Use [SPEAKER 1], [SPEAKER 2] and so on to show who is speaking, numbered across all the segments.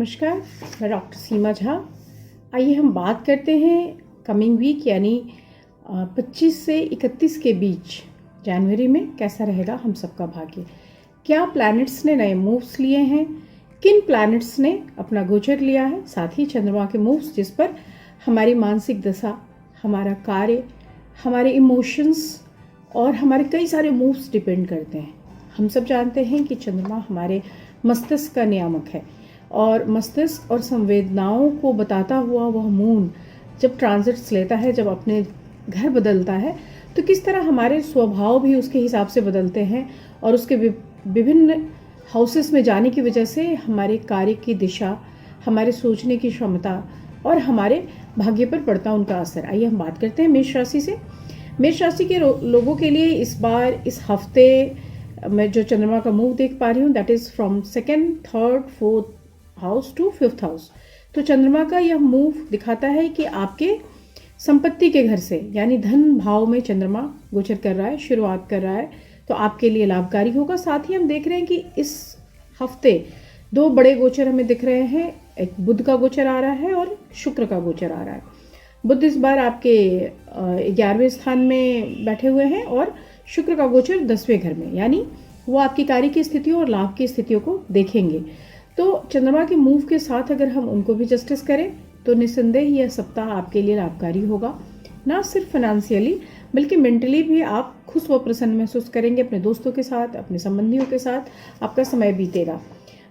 [SPEAKER 1] नमस्कार, मैं डॉक्टर सीमा झा। आइए हम बात करते हैं कमिंग वीक यानी 25 से 31 के बीच जनवरी में कैसा रहेगा हम सबका भाग्य। क्या प्लैनेट्स ने नए मूव्स लिए हैं, किन प्लैनेट्स ने अपना गोचर लिया है, साथ ही चंद्रमा के मूव्स जिस पर हमारी मानसिक दशा, हमारा कार्य, हमारे इमोशंस और हमारे कई सारे मूव्स डिपेंड करते हैं। हम सब जानते हैं कि चंद्रमा हमारे मस्तिष्क का नियामक है और मस्तिष्क और संवेदनाओं को बताता हुआ वह मून जब ट्रांजिट्स लेता है, जब अपने घर बदलता है, तो किस तरह हमारे स्वभाव भी उसके हिसाब से बदलते हैं और उसके विभिन्न हाउसेस में जाने की वजह से हमारे कार्य की दिशा, हमारे सोचने की क्षमता और हमारे भाग्य पर पड़ता उनका असर। आइए हम बात करते हैं मेष राशि से। मेष राशि के लोगों के लिए इस बार इस हफ्ते मैं जो चंद्रमा का मूव देख पा रही हूँ, that is from 2nd, 3rd, 4th house to 5th house. तो चंद्रमा का यह मूव दिखाता है कि आपके संपत्ति के घर से यानी धन भाव में चंद्रमा गोचर कर रहा है, शुरुआत कर रहा है, तो आपके लिए लाभकारी होगा। साथ ही हम देख रहे हैं कि इस हफ्ते दो बड़े गोचर हमें दिख रहे हैं। एक बुध का गोचर आ रहा है और शुक्र का गोचर आ रहा है। बुध इस बार आपके 11वें स्थान में बैठे हुए हैं और शुक्र का गोचर 10वें घर में, यानी वो आपकी कार्य की स्थितियों और लाभ की स्थितियों को देखेंगे। तो चंद्रमा के मूव के साथ अगर हम उनको भी जस्टिस करें तो निस्संदेह यह सप्ताह आपके लिए लाभकारी होगा। ना सिर्फ फाइनेंशियली बल्कि मेंटली भी आप खुश व प्रसन्न महसूस करेंगे। अपने दोस्तों के साथ, अपने संबंधियों के साथ आपका समय बीतेगा।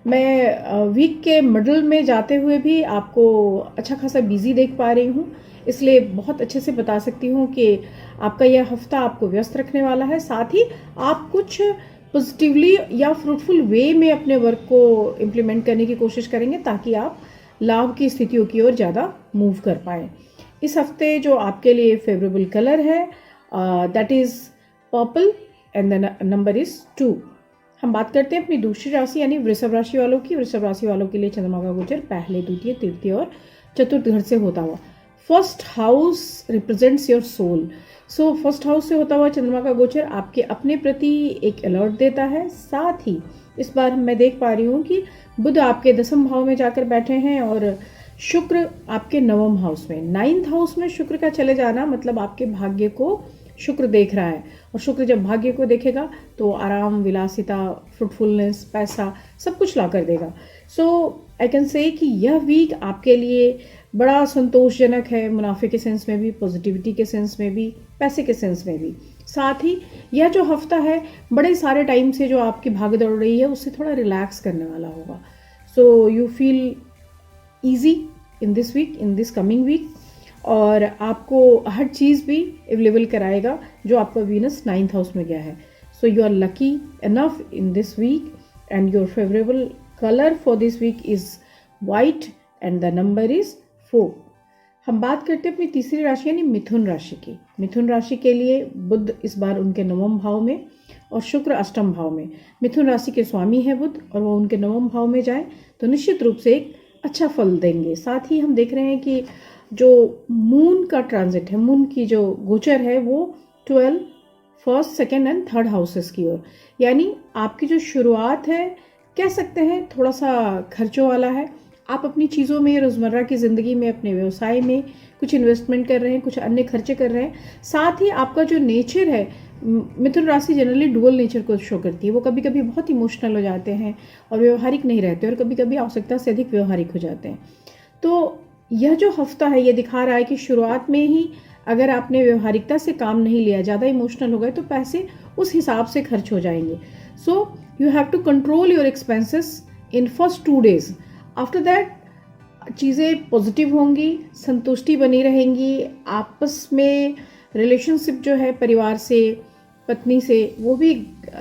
[SPEAKER 1] मैं वीक के मिडल में जाते हुए भी आपको अच्छा खासा बिजी देख पा रही हूँ, इसलिए बहुत अच्छे से बता सकती हूँ कि आपका यह हफ्ता आपको व्यस्त रखने वाला है। साथ ही आप कुछ पॉजिटिवली या फ्रूटफुल वे में अपने वर्क को इम्प्लीमेंट करने की कोशिश करेंगे ताकि आप लाभ की स्थितियों की ओर ज़्यादा मूव कर पाएँ। इस हफ्ते जो आपके लिए फेवरेबल कलर है that is purple and the number is 2। हम बात करते हैं अपनी दूसरी राशि यानी वृषभ राशि वालों की। वृषभ राशि वालों के लिए चंद्रमा का गोचर पहले, द्वितीय, तृतीय और चतुर्थ घर से होता हुआ। First house represents your soul. So first house से होता हुआ चंद्रमा का गोचर आपके अपने प्रति एक अलर्ट देता है। साथ ही इस बार मैं देख पा रही हूँ कि बुध आपके 10वें भाव में जाकर बैठे हैं और शुक्र आपके 9वें हाउस में। 9th हाउस में शुक्र का चले जाना मतलब आपके भाग्य को शुक्र देख रहा है और शुक्र जब भाग्य को देखेगा तो आराम, विलासिता, फ्रूटफुलनेस, पैसा सब कुछ ला कर देगा। सो आई कैन से कि यह वीक आपके लिए बड़ा संतोषजनक है, मुनाफे के सेंस में भी, पॉजिटिविटी के सेंस में भी, पैसे के सेंस में भी। साथ ही यह जो हफ्ता है बड़े सारे टाइम से जो आपकी भाग दौड़ रही है उससे थोड़ा रिलैक्स करने वाला होगा। So you feel easy in this week, in this coming week, और आपको हर चीज़ भी अवेलेबल कराएगा जो आपका वीनस 9th हाउस में गया है। So you are lucky enough in this week and your favourable colour for this week is white and the number is 4। हम बात करते हैं अपनी तीसरी राशि यानी मिथुन राशि की। मिथुन राशि के लिए बुध इस बार उनके 9वें भाव में और शुक्र 8वें भाव में। मिथुन राशि के स्वामी है बुध और वो उनके 9वें भाव में जाए तो निश्चित रूप से एक अच्छा फल देंगे। साथ ही हम देख रहे हैं कि जो मून का ट्रांजिट है, मून की जो गोचर है वो 12, 1st, 2nd and 3rd houses की ओर, यानी आपकी जो शुरुआत है कह सकते हैं थोड़ा सा खर्चों वाला है। आप अपनी चीज़ों में, रोज़मर्रा की ज़िंदगी में, अपने व्यवसाय में कुछ इन्वेस्टमेंट कर रहे हैं, कुछ अन्य खर्चे कर रहे हैं। साथ ही आपका जो नेचर है, मिथुन राशि जनरली डुअल नेचर को शो करती है। वो कभी कभी बहुत इमोशनल हो जाते हैं और व्यवहारिक नहीं रहते और कभी कभी आवश्यकता से अधिक व्यवहारिक हो जाते हैं। तो यह जो हफ्ता है ये दिखा रहा है कि शुरुआत में ही अगर आपने व्यवहारिकता से काम नहीं लिया, ज़्यादा इमोशनल हो गए तो पैसे उस हिसाब से खर्च हो जाएंगे। So you have to control your expenses in first 2 days। After that चीज़ें पॉजिटिव होंगी, संतुष्टि बनी रहेंगी, आपस में रिलेशनशिप जो है परिवार से, पत्नी से, वो भी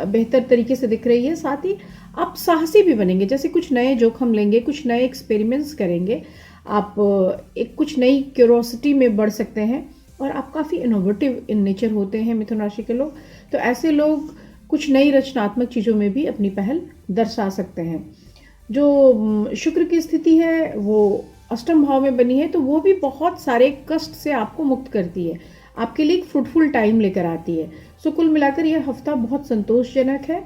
[SPEAKER 1] बेहतर तरीके से दिख रही है। साथ ही आप साहसी भी बनेंगे, जैसे कुछ नए जोखम लेंगे, कुछ नए एक्सपेरिमेंट्स करेंगे, आप एक कुछ नई क्यूरोसिटी में बढ़ सकते हैं और आप काफ़ी इनोवेटिव इन नेचर होते हैं मिथुन राशि के लोग। तो ऐसे लोग कुछ नई रचनात्मक चीज़ों में भी अपनी पहल दर्शा सकते हैं। जो शुक्र की स्थिति है वो 8वें भाव में बनी है तो वो भी बहुत सारे कष्ट से आपको मुक्त करती है, आपके लिए एक फ्रूटफुल टाइम लेकर आती है। सो कुल मिलाकर यह हफ्ता बहुत संतोषजनक है।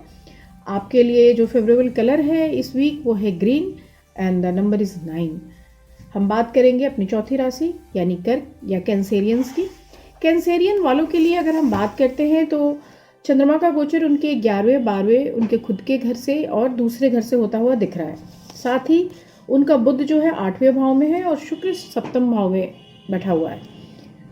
[SPEAKER 1] आपके लिए जो फेवरेबल कलर है इस वीक वो है green and the number is 9। हम बात करेंगे अपनी चौथी राशि यानी कर्क या कैंसेरियंस की। कैंसेरियन वालों के लिए अगर हम बात करते हैं तो चंद्रमा का गोचर उनके 11वें 12वें उनके खुद के घर से और दूसरे घर से होता हुआ दिख रहा है। साथ ही उनका बुध जो है 8वें भाव में है और शुक्र 7वें भाव में बैठा हुआ है।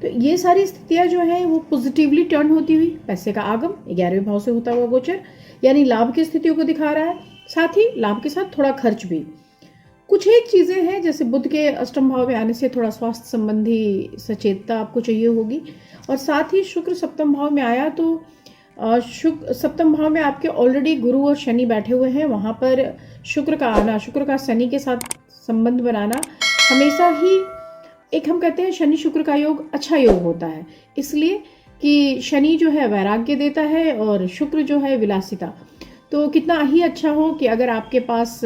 [SPEAKER 1] तो ये सारी स्थितियां जो हैं वो पॉजिटिवली टर्न होती हुई पैसे का आगम 11वें भाव से होता हुआ गोचर यानी लाभ की स्थितियों को दिखा रहा है। साथ ही लाभ के साथ थोड़ा खर्च भी। कुछ एक चीज़ें हैं जैसे बुध के अष्टम भाव में आने से थोड़ा स्वास्थ्य संबंधी सचेतता आपको चाहिए होगी। और साथ ही शुक्र सप्तम भाव में आया तो शुक्र सप्तम भाव में आपके ऑलरेडी गुरु और शनि बैठे हुए हैं। वहाँ पर शुक्र का आना, शुक्र का शनि के साथ संबंध बनाना हमेशा ही एक हम कहते हैं शनि शुक्र का योग अच्छा योग होता है, इसलिए कि शनि जो है वैराग्य देता है और शुक्र जो है विलासिता। तो कितना ही अच्छा हो कि अगर आपके पास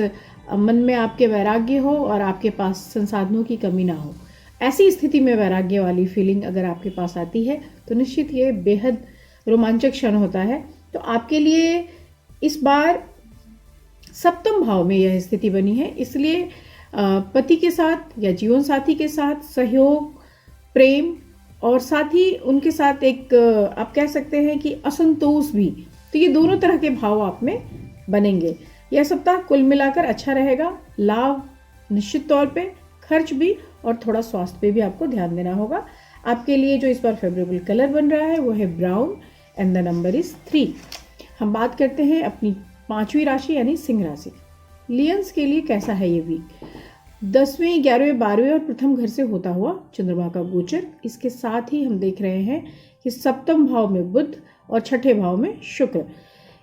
[SPEAKER 1] मन में आपके वैराग्य हो और आपके पास संसाधनों की कमी ना हो। ऐसी स्थिति में वैराग्य वाली फीलिंग अगर आपके पास आती है तो निश्चित ये बेहद रोमांचक क्षण होता है। तो आपके लिए इस बार सप्तम भाव में यह स्थिति बनी है, इसलिए पति के साथ या जीवन साथी के साथ सहयोग, प्रेम और साथ ही उनके साथ एक आप कह सकते हैं कि असंतोष भी, तो ये दोनों तरह के भाव आप में बनेंगे। यह सप्ताह कुल मिलाकर अच्छा रहेगा। लाभ निश्चित तौर पे, खर्च भी और थोड़ा स्वास्थ्य पे भी आपको ध्यान देना होगा। आपके लिए जो इस बार फेवरेबल कलर बन रहा है वो है brown and the number is 3। हम बात करते हैं अपनी 5वीं राशि यानी सिंह राशि। लियंस के लिए कैसा है ये वीक? 10वें 11वें 12वें और प्रथम घर से होता हुआ चंद्रमा का गोचर। इसके साथ ही हम देख रहे हैं कि सप्तम भाव में बुध और छठे भाव में शुक्र।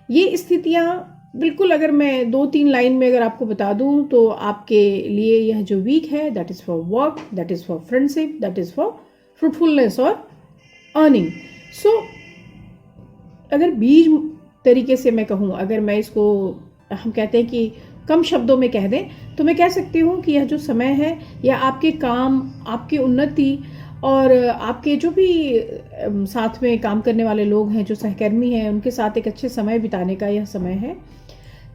[SPEAKER 1] ये स्थितियां बिल्कुल अगर मैं 2-3 लाइन में अगर आपको बता दूं तो आपके लिए यह जो वीक है that is for work, that is for friendship, that is for fruitfulness और अर्निंग। सो अगर बीज तरीके से मैं कहूँ, अगर मैं इसको हम कहते हैं कि कम शब्दों में कह दें तो मैं कह सकती हूँ कि यह जो समय है यह आपके काम, आपकी उन्नति और आपके जो भी साथ में काम करने वाले लोग हैं, जो सहकर्मी हैं, उनके साथ एक अच्छे समय बिताने का यह समय है।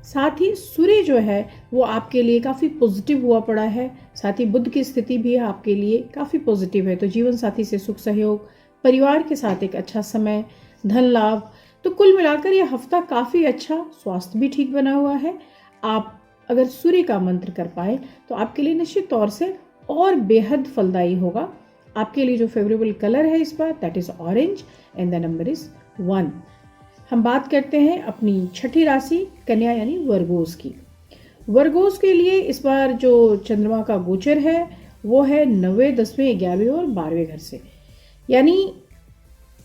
[SPEAKER 1] साथ ही सूर्य जो है वो आपके लिए काफ़ी पॉजिटिव हुआ पड़ा है। साथ ही बुध की स्थिति भी आपके लिए काफ़ी पॉजिटिव है। तो जीवन साथी से सुख सहयोग, परिवार के साथ एक अच्छा समय, धन लाभ, तो कुल मिलाकर यह हफ्ता काफ़ी अच्छा। स्वास्थ्य भी ठीक बना हुआ है। आप अगर सूर्य का मंत्र कर पाए तो आपके लिए निश्चित तौर से और बेहद फलदायी होगा। आपके लिए जो फेवरेबल कलर है इस बार that is orange and the number is 1। हम बात करते हैं अपनी छठी राशि कन्या यानी वर्गोस की। वर्गोस के लिए इस बार जो चंद्रमा का गोचर है वो है 9वें 10वें 11वें और 12वें घर से। यानी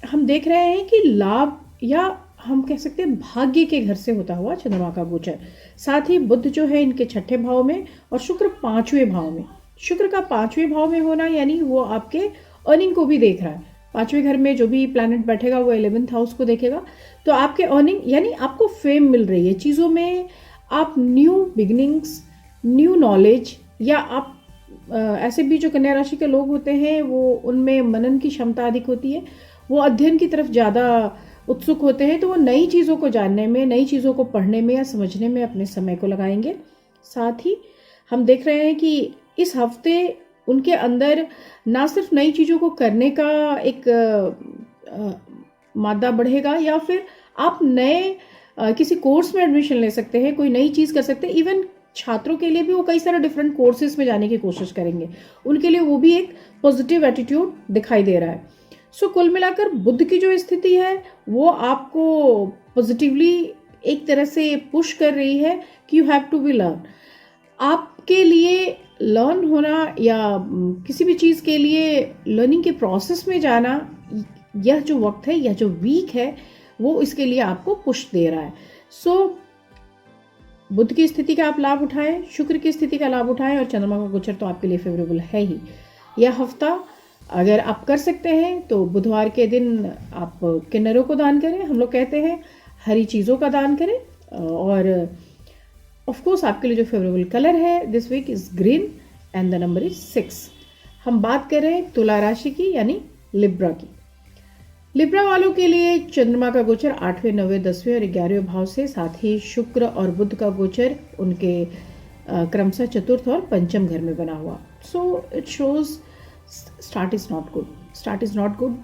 [SPEAKER 1] हम देख रहे हैं कि लाभ या हम कह सकते हैं भाग्य के घर से होता हुआ चंद्रमा का गोचर। साथ ही बुध जो है इनके छठे भाव में और शुक्र 5वें भाव में। शुक्र का 5वें भाव में होना यानी वो आपके अर्निंग को भी देख रहा है। 5वें घर में जो भी प्लैनेट बैठेगा वो 11th हाउस को देखेगा। तो आपके अर्निंग यानी आपको फेम मिल रही है चीज़ों में। आप न्यू बिगिनिंग्स, न्यू नॉलेज, या आप ऐसे भी जो कन्या राशि के लोग होते हैं वो उनमें मनन की क्षमता अधिक होती है, वो अध्ययन की तरफ ज़्यादा उत्सुक होते हैं। तो वो नई चीज़ों को जानने में, नई चीज़ों को पढ़ने में या समझने में अपने समय को लगाएंगे। साथ ही हम देख रहे हैं कि इस हफ्ते उनके अंदर ना सिर्फ नई चीज़ों को करने का एक मादा बढ़ेगा, या फिर आप नए किसी कोर्स में एडमिशन ले सकते हैं, कोई नई चीज़ कर सकते हैं। इवन छात्रों के लिए भी वो कई सारे डिफरेंट कोर्सेज में जाने की कोशिश करेंगे, उनके लिए वो भी एक पॉजिटिव एटीट्यूड दिखाई दे रहा है। सो कुल मिलाकर बुध की जो स्थिति है वो आपको पॉजिटिवली एक तरह से पुश कर रही है कि you have to be learn. आपके लिए लर्न होना या किसी भी चीज़ के लिए लर्निंग के प्रोसेस में जाना, यह जो वक्त है, यह जो वीक है, वो इसके लिए आपको पुश दे रहा है। सो बुध की स्थिति का आप लाभ उठाएं, शुक्र की स्थिति का लाभ उठाएं और चंद्रमा का गोचर तो आपके लिए फेवरेबल है ही। यह हफ्ता अगर आप कर सकते हैं तो बुधवार के दिन आप किन्नरों को दान करें। हम लोग कहते हैं हरी चीज़ों का दान करें। और ऑफ कोर्स आपके लिए जो फेवरेबल कलर है this week is green and the number is 6। हम बात कर रहे हैं तुला राशि की यानी लिब्रा की। लिब्रा वालों के लिए चंद्रमा का गोचर 8वें 9वें 10वें और 11वें भाव से, साथ ही शुक्र और बुध का गोचर उनके क्रमशः चतुर्थ और पंचम घर में बना हुआ। So it shows start is not good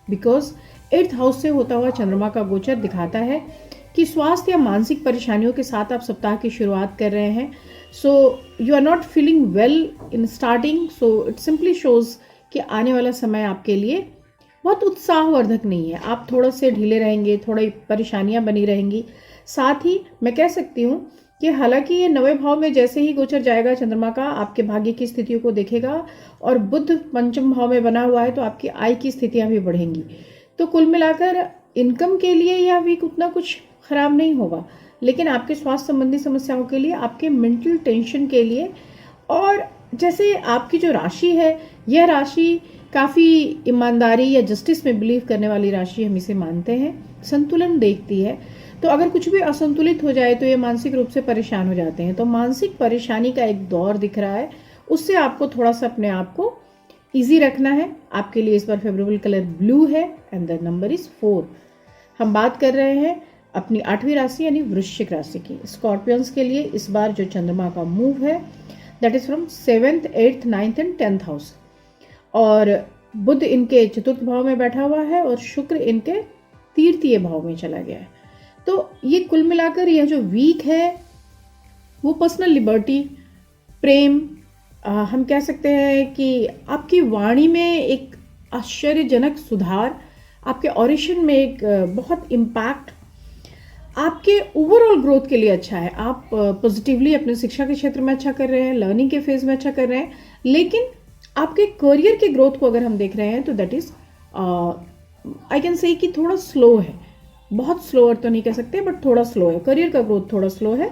[SPEAKER 1] because 8th house से होता हुआ चंद्रमा का गोचर दिखाता है कि स्वास्थ्य या मानसिक परेशानियों के साथ आप सप्ताह की शुरुआत कर रहे हैं। So you are not feeling well in starting, so it simply shows कि आने वाला समय आपके लिए बहुत उत्साहवर्धक नहीं है। आप थोड़ा से ढीले रहेंगे, थोड़ी परेशानियां बनी रहेंगी। साथ ही मैं कह सकती हूँ कि हालांकि ये 9वें भाव में जैसे ही गोचर जाएगा चंद्रमा का, आपके भाग्य की स्थितियों को देखेगा और बुध पंचम भाव में बना हुआ है तो आपकी आय की स्थितियां भी बढ़ेंगी। तो कुल मिलाकर इनकम के लिए यह वीक उतना कुछ खराब नहीं होगा, लेकिन आपके स्वास्थ्य संबंधी समस्याओं के लिए, आपके मेंटल टेंशन के लिए, और जैसे आपकी जो राशि है यह राशि काफ़ी ईमानदारी या जस्टिस में बिलीव करने वाली राशि हम इसे मानते हैं, संतुलन देखती है। तो अगर कुछ भी असंतुलित हो जाए तो ये मानसिक रूप से परेशान हो जाते हैं। तो मानसिक परेशानी का एक दौर दिख रहा है, उससे आपको थोड़ा सा अपने आप को ईजी रखना है। आपके लिए इस बार फेवरेबल कलर ब्लू है एंड द नंबर इज 4। हम बात कर रहे हैं अपनी 8वीं राशि यानी वृश्चिक राशि की। स्कॉर्पियंस के लिए इस बार जो चंद्रमा का मूव है that is from 7th, 8th, 9th and 10th house, और बुध इनके चतुर्थ भाव में बैठा हुआ है और शुक्र इनके तृतीय भाव में चला गया है। तो ये कुल मिलाकर यह जो वीक है वो पर्सनल लिबर्टी, प्रेम, हम कह सकते हैं कि आपकी वाणी में एक आश्चर्यजनक सुधार, आपके ऑरेशन में एक बहुत इम्पैक्ट, आपके ओवरऑल ग्रोथ के लिए अच्छा है। आप पॉजिटिवली अपने शिक्षा के क्षेत्र में अच्छा कर रहे हैं, लर्निंग के फेज में अच्छा कर रहे हैं, लेकिन आपके करियर के ग्रोथ को अगर हम देख रहे हैं तो that is I can say कि थोड़ा स्लो है। बहुत स्लोअर तो नहीं कह सकते बट थोड़ा स्लो है, करियर का ग्रोथ थोड़ा स्लो है।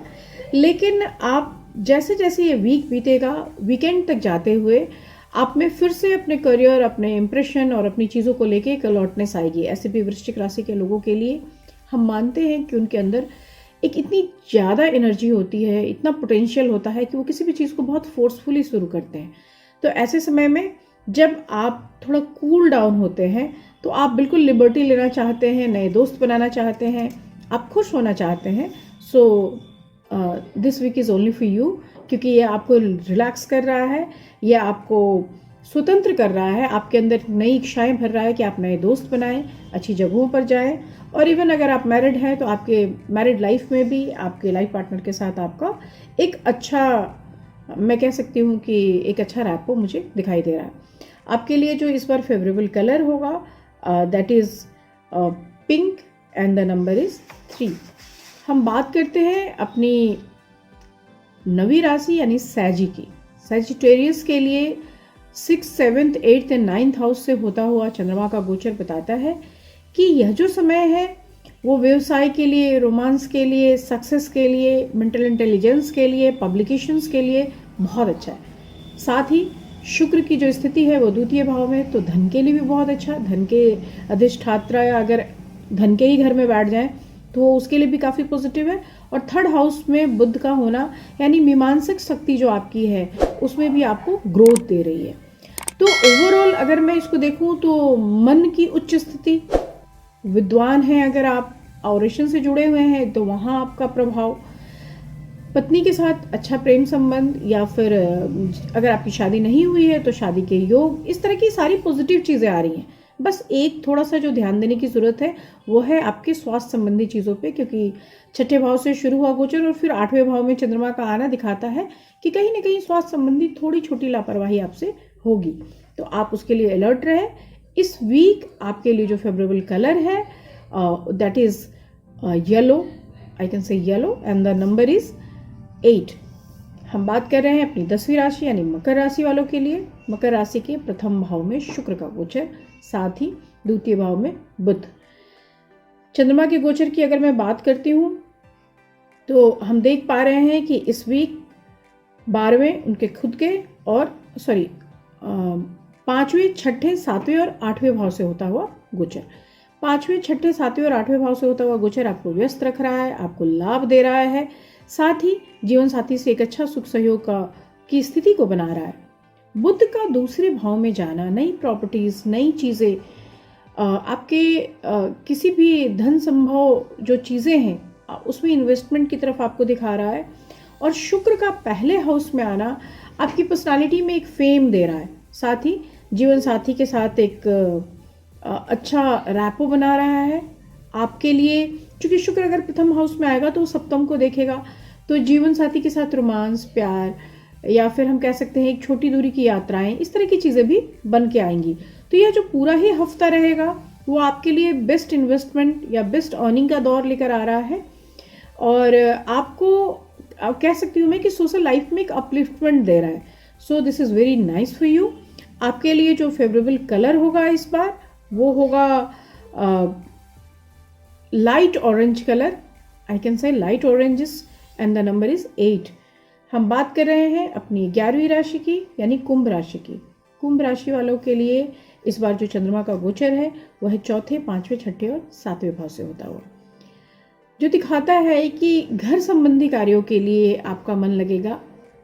[SPEAKER 1] लेकिन आप जैसे जैसे ये वीक बीतेगा, वीकेंड तक जाते हुए आप में फिर से अपने करियर, अपने इंप्रेशन और अपनी चीज़ों को लेके एक अलर्टनेस आएगी। ऐसे भी वृश्चिक राशि के लोगों के लिए हम मानते हैं कि उनके अंदर एक इतनी ज़्यादा एनर्जी होती है, इतना पोटेंशियल होता है कि वो किसी भी चीज़ को बहुत फोर्सफुली शुरू करते हैं। तो ऐसे समय में जब आप थोड़ा कूल डाउन होते हैं तो आप बिल्कुल लिबर्टी लेना चाहते हैं, नए दोस्त बनाना चाहते हैं, आप खुश होना चाहते हैं। So this week is only for you, क्योंकि ये आपको रिलैक्स कर रहा है, ये आपको स्वतंत्र कर रहा है, आपके अंदर नई इच्छाएं भर रहा है कि आप नए दोस्त बनाएं, अच्छी जगहों पर जाएं, और इवन अगर आप मैरिड हैं तो आपके मैरिड लाइफ में भी आपके लाइफ पार्टनर के साथ आपका एक अच्छा, मैं कह सकती हूँ कि एक अच्छा रैपो मुझे दिखाई दे रहा है। आपके लिए जो इस बार फेवरेबल कलर होगा that is pink and the number is 3। हम बात करते हैं अपनी 9वीं राशि यानी सैजी की। सैजिटेरियस के लिए 6th, 7th, 8th and 9th house से होता हुआ चंद्रमा का गोचर बताता है कि यह जो समय है वो व्यवसाय के लिए, रोमांस के लिए, सक्सेस के लिए, मेंटल इंटेलिजेंस के लिए, पब्लिकेशंस के लिए बहुत अच्छा है। साथ ही शुक्र की जो स्थिति है वो द्वितीय भाव में, तो धन के लिए भी बहुत अच्छा। धन के अधिष्ठात्रा अगर धन के ही घर में बैठ जाए तो उसके लिए भी काफ़ी पॉजिटिव है। और 3rd हाउस में बुध का होना यानी मीमांसक शक्ति जो आपकी है उसमें भी आपको ग्रोथ दे रही है। तो ओवरऑल अगर मैं इसको देखूं तो मन की उच्च स्थिति, विद्वान हैं अगर आप, ऑरेशन से जुड़े हुए हैं तो वहाँ आपका प्रभाव, पत्नी के साथ अच्छा प्रेम संबंध, या फिर अगर आपकी शादी नहीं हुई है तो शादी के योग, इस तरह की सारी पॉजिटिव चीज़ें आ रही हैं। बस एक थोड़ा सा जो ध्यान देने की ज़रूरत है वो है आपके स्वास्थ्य संबंधी चीज़ों पे, क्योंकि 6ठे भाव से शुरू हुआ गोचर और फिर 8वें भाव में चंद्रमा का आना दिखाता है कि कहीं ना कहीं स्वास्थ्य संबंधी थोड़ी छोटी लापरवाही आपसे होगी, तो आप उसके लिए अलर्ट रहे। इस वीक आपके लिए जो फेवरेबल कलर है that is yellow, I can say yellow and the number is 8। हम बात कर रहे हैं अपनी 10वीं राशि यानी मकर राशि वालों के लिए। मकर राशि के प्रथम भाव में शुक्र का गोचर, साथ ही द्वितीय भाव में बुध। चंद्रमा के गोचर की अगर मैं बात करती हूँ तो हम देख पा रहे हैं कि इस वीक 12वें उनके खुद के और 5वें, 6ठे, 7वें और 8वें भाव से होता हुआ गोचर। 5वें, 6ठे, 7वें और 8वें भाव से होता हुआ गोचर आपको व्यस्त रख रहा है, आपको लाभ दे रहा है, साथ ही जीवन साथी से एक अच्छा सुख सहयोग की स्थिति को बना रहा है। बुध का दूसरे भाव में जाना, नई प्रॉपर्टीज, नई चीज़ें, आपके किसी भी धन संभव जो चीज़ें हैं उसमें इन्वेस्टमेंट की तरफ आपको दिखा रहा है। और शुक्र का पहले हाउस में आना आपकी पर्सनालिटी में एक फेम दे रहा है, साथ ही जीवन साथी के साथ एक अच्छा रैपो बना रहा है आपके लिए। क्योंकि शुक्र अगर प्रथम हाउस में आएगा तो वो सप्तम को देखेगा, तो जीवन साथी के साथ रोमांस, प्यार, या फिर हम कह सकते हैं एक छोटी दूरी की यात्राएं, इस तरह की चीज़ें भी बन के आएंगी। तो यह जो पूरा ही हफ्ता रहेगा वो आपके लिए बेस्ट इन्वेस्टमेंट या बेस्ट अर्निंग का दौर लेकर आ रहा है। और आपको कह सकती हूँ मैं कि सोशल लाइफ में एक अपलिफ्टमेंट दे रहा है। So this is very nice for you. आपके लिए जो फेवरेबल कलर होगा इस बार वो होगा light orange colour, I can say light oranges, and the number is 8। हम बात कर रहे हैं अपनी 11वीं राशि की यानी कुंभ राशि की। कुंभ राशि वालों के लिए इस बार जो चंद्रमा का गोचर है वह है चौथे, पांचवें, छठे और सातवें भाव से होता हुआ, जो दिखाता है कि घर संबंधी कार्यों के लिए आपका मन लगेगा।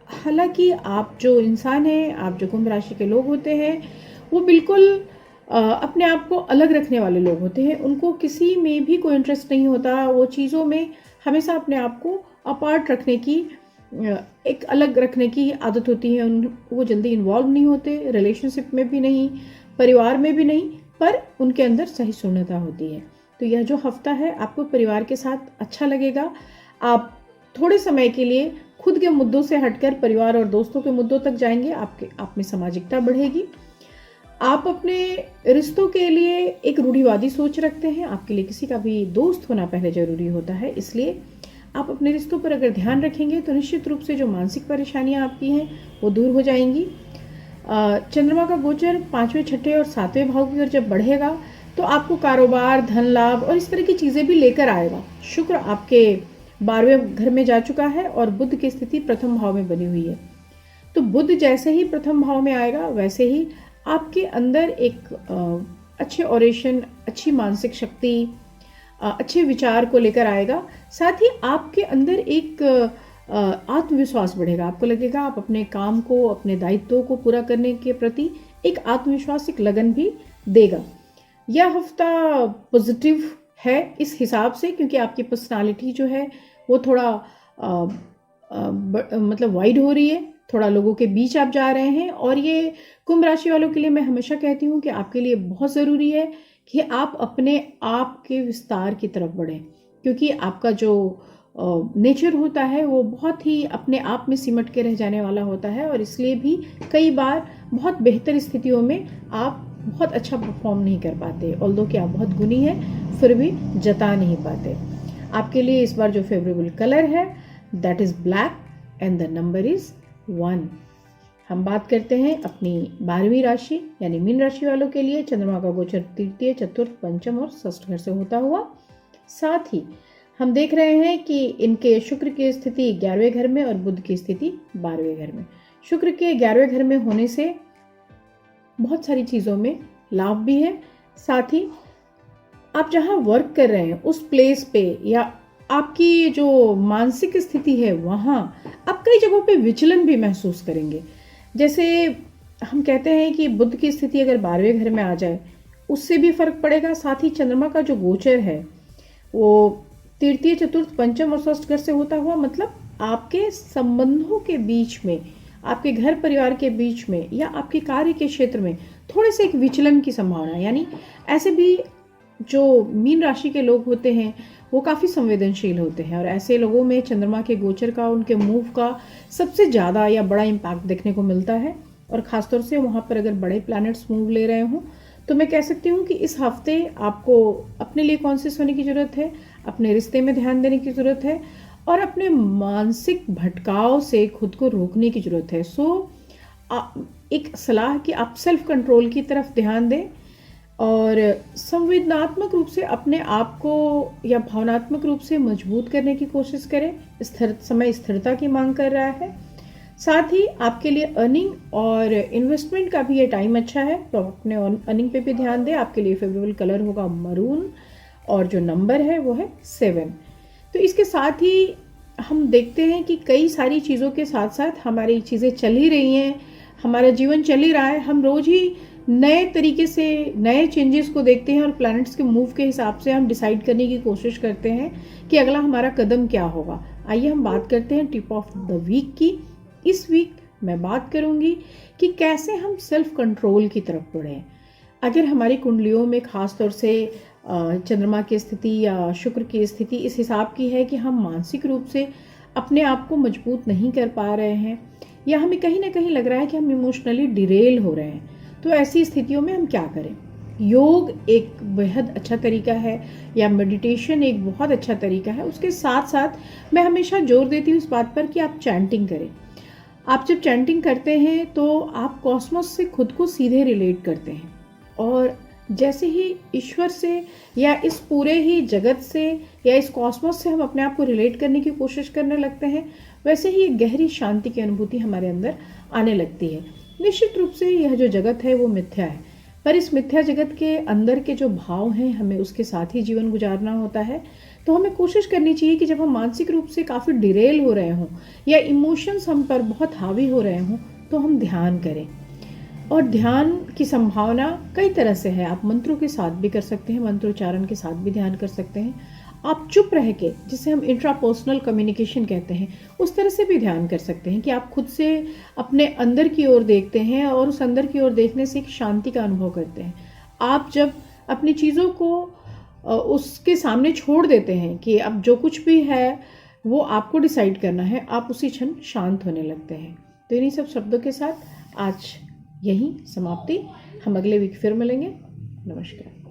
[SPEAKER 1] हालांकि आप जो इंसान हैं, आप जो कुंभ राशि के लोग होते हैं, वो बिल्कुल अपने आप को अलग रखने वाले लोग होते हैं। उनको किसी में भी कोई इंटरेस्ट नहीं होता, वो चीज़ों में हमेशा अपने आप को अपार्ट रखने की, एक अलग रखने की आदत होती है। वो जल्दी इन्वॉल्व नहीं होते, रिलेशनशिप में भी नहीं, परिवार में भी नहीं, पर उनके अंदर सहिष्णुता होती है। तो यह जो हफ्ता है आपको परिवार के साथ अच्छा लगेगा। आप थोड़े समय के लिए खुद के मुद्दों से हटकर परिवार और दोस्तों के मुद्दों तक जाएंगे, आप में सामाजिकता बढ़ेगी। आप अपने रिश्तों के लिए एक रूढ़िवादी सोच रखते हैं, आपके लिए किसी का भी दोस्त होना पहले जरूरी होता है, इसलिए आप अपने रिश्तों पर अगर ध्यान रखेंगे तो निश्चित रूप से जो मानसिक परेशानियां आपकी हैं वो दूर हो जाएंगी। चंद्रमा का गोचर 5वें, छठे और 7वें भाव की ओर जब बढ़ेगा तो आपको कारोबार, धन लाभ और इस तरह की चीज़ें भी लेकर आएगा। शुक्र आपके 12वें घर में जा चुका है और बुध की स्थिति प्रथम भाव में बनी हुई है। तो बुध जैसे ही प्रथम भाव में आएगा वैसे ही आपके अंदर एक अच्छे ओरेशन, अच्छी मानसिक शक्ति, अच्छे विचार को लेकर आएगा। साथ ही आपके अंदर एक आत्मविश्वास बढ़ेगा। आपको लगेगा आप अपने काम को, अपने दायित्वों को पूरा करने के प्रति एक आत्मविश्वास, एक लगन भी देगा। यह हफ्ता पॉजिटिव है इस हिसाब से, क्योंकि आपकी पर्सनालिटी जो है वो थोड़ा मतलब वाइड हो रही है, थोड़ा लोगों के बीच आप जा रहे हैं। और ये कुंभ राशि वालों के लिए मैं हमेशा कहती हूँ कि आपके लिए बहुत ज़रूरी है कि आप अपने आप के विस्तार की तरफ बढ़ें, क्योंकि आपका जो नेचर होता है वो बहुत ही अपने आप में सिमट के रह जाने वाला होता है, और इसलिए भी कई बार बहुत बेहतर स्थितियों में आप बहुत अच्छा परफॉर्म नहीं कर पाते। ऑल्दो कि आप बहुत गुणी हैं फिर भी जता नहीं पाते। आपके लिए इस बार जो फेवरेबल कलर है that is black and the number is 1। हम बात करते हैं अपनी 12वीं राशि यानी मीन राशि वालों के लिए। चंद्रमा का गोचर तृतीय, चतुर्थ, पंचम और षष्ठ घर से होता हुआ, साथ ही हम देख रहे हैं कि इनके शुक्र की स्थिति 11वें घर में और बुध की स्थिति 12वें घर में। शुक्र के 11वें घर में होने से बहुत सारी चीज़ों में लाभ भी है, साथ ही आप जहाँ वर्क कर रहे हैं उस प्लेस पे या आपकी जो मानसिक स्थिति है वहाँ आप कई जगहों पे विचलन भी महसूस करेंगे। जैसे हम कहते हैं कि बुध की स्थिति अगर 12वें घर में आ जाए उससे भी फर्क पड़ेगा। साथ ही चंद्रमा का जो गोचर है वो तृतीय, चतुर्थ, पंचम और षष्ठ घर से होता हुआ, मतलब आपके संबंधों के बीच में, आपके घर परिवार के बीच में या आपके कार्य के क्षेत्र में थोड़े से एक विचलन की संभावना। यानी ऐसे भी जो मीन राशि के लोग होते हैं वो काफ़ी संवेदनशील होते हैं, और ऐसे लोगों में चंद्रमा के गोचर का, उनके मूव का सबसे ज़्यादा या बड़ा इम्पैक्ट देखने को मिलता है। और ख़ासतौर से वहाँ पर अगर बड़े प्लैनेट्स मूव ले रहे हों तो मैं कह सकती हूँ कि इस हफ्ते आपको अपने लिए कॉन्शियस होने की ज़रूरत है, अपने रिश्ते में ध्यान देने की ज़रूरत है और अपने मानसिक भटकाव से खुद को रोकने की ज़रूरत है। एक सलाह कि आप सेल्फ कंट्रोल की तरफ ध्यान दें और संवेदनात्मक रूप से अपने आप को या भावनात्मक रूप से मजबूत करने की कोशिश करें। समय स्थिरता की मांग कर रहा है। साथ ही आपके लिए अर्निंग और इन्वेस्टमेंट का भी ये टाइम अच्छा है, तो अपने अर्निंग पे भी ध्यान दें। आपके लिए फेवरेबल कलर होगा मरून और जो नंबर है वो है 7। तो इसके साथ ही हम देखते हैं कि कई सारी चीज़ों के साथ साथ हमारी चीज़ें चल ही रही हैं, हमारा जीवन चल ही रहा है। हम रोज़ ही नए तरीके से नए चेंजेस को देखते हैं और प्लैनेट्स के मूव के हिसाब से हम डिसाइड करने की कोशिश करते हैं कि अगला हमारा कदम क्या होगा। आइए हम बात करते हैं टिप ऑफ द वीक की। इस वीक मैं बात करूंगी कि कैसे हम सेल्फ कंट्रोल की तरफ बढ़ें। अगर हमारी कुंडलियों में खास तौर से चंद्रमा की स्थिति या शुक्र की स्थिति इस हिसाब की है कि हम मानसिक रूप से अपने आप को मजबूत नहीं कर पा रहे हैं या हमें कहीं ना कहीं लग रहा है कि हम इमोशनली डिरेल हो रहे हैं, तो ऐसी स्थितियों में हम क्या करें। योग एक बेहद अच्छा तरीका है या मेडिटेशन एक बहुत अच्छा तरीका है। उसके साथ साथ मैं हमेशा जोर देती हूँ इस बात पर कि आप चैंटिंग करें। आप जब चैंटिंग करते हैं तो आप कॉस्मोस से खुद को सीधे रिलेट करते हैं, और जैसे ही ईश्वर से या इस पूरे ही जगत से या इस कॉस्मोस से हम अपने आप को रिलेट करने की कोशिश करने लगते हैं, वैसे ही एक गहरी शांति की अनुभूति हमारे अंदर आने लगती है। निश्चित रूप से यह जो जगत है वो मिथ्या है, पर इस मिथ्या जगत के अंदर के जो भाव हैं हमें उसके साथ ही जीवन गुजारना होता है। तो हमें कोशिश करनी चाहिए कि जब हम मानसिक रूप से काफ़ी डिरेल हो रहे हों या इमोशंस हम पर बहुत हावी हो रहे हों तो हम ध्यान करें। और ध्यान की संभावना कई तरह से है। आप मंत्रों के साथ भी कर सकते हैं, मंत्रोच्चारण के साथ भी ध्यान कर सकते हैं। आप चुप रह के, जिसे हम इंट्रापर्सनल कम्युनिकेशन कहते हैं, उस तरह से भी ध्यान कर सकते हैं कि आप खुद से अपने अंदर की ओर देखते हैं और उस अंदर की ओर देखने से एक शांति का अनुभव करते हैं। आप जब अपनी चीज़ों को उसके सामने छोड़ देते हैं कि अब जो कुछ भी है वो आपको डिसाइड करना है, आप उसी क्षण शांत होने लगते हैं। तो इन्हीं सब शब्दों के साथ आज यही समाप्ति। हम अगले वीक फिर मिलेंगे। नमस्कार।